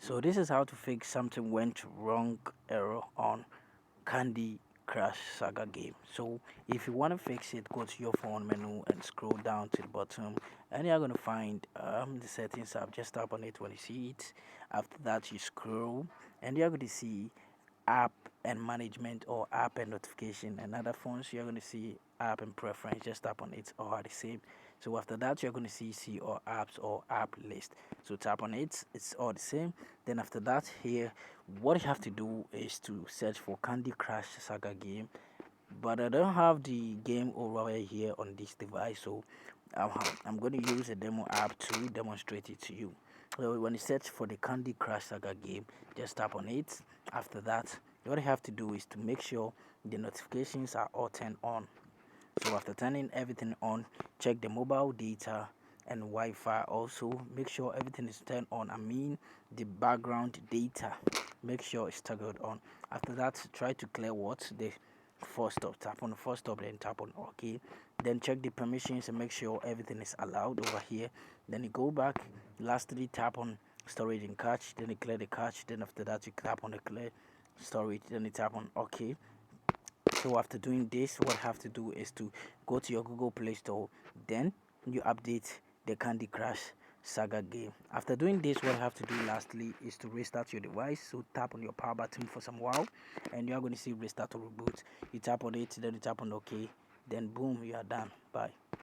So this is how to fix something went wrong error on Candy Crush Saga game. So if you want to fix it, go to your phone menu and scroll down to the bottom, and you're gonna find the settings app. Just tap on it when you see it. After that, you scroll, and you're going to see app and management or app and notification. And other phones, you're going to see app and preference. Just tap on it, all are the same. So after that, you're going to see or apps or app list. So tap on it, it's all the same. Then after that, here, what you have to do is to search for Candy Crush Saga game. But I don't have the game over here on this device, so I'm going to use a demo app to demonstrate it to you. So when you search for the Candy Crush Saga game, just tap on it. After that, what you have to do is to make sure the notifications are all turned on. So after turning everything on, check the mobile data and Wi-Fi. Also make sure everything is turned on. I mean the background data, make sure it's toggled on. After that, try to clear what the first stop. Tap on the first stop, then tap on OK. Then check the permissions and make sure everything is allowed over here. Then you go back. Lastly, tap on storage and cache. Then you clear the cache. Then after that, you tap on the clear storage. Then you tap on OK. So after doing this, what you have to do is to go to your Google Play Store. Then you update the Candy Crush Saga game. After doing this, what you have to do lastly is to restart your device. So tap on your power button for some while, and you are going to see restart or reboot. You tap on it, then you tap on OK, then boom, you are done. Bye.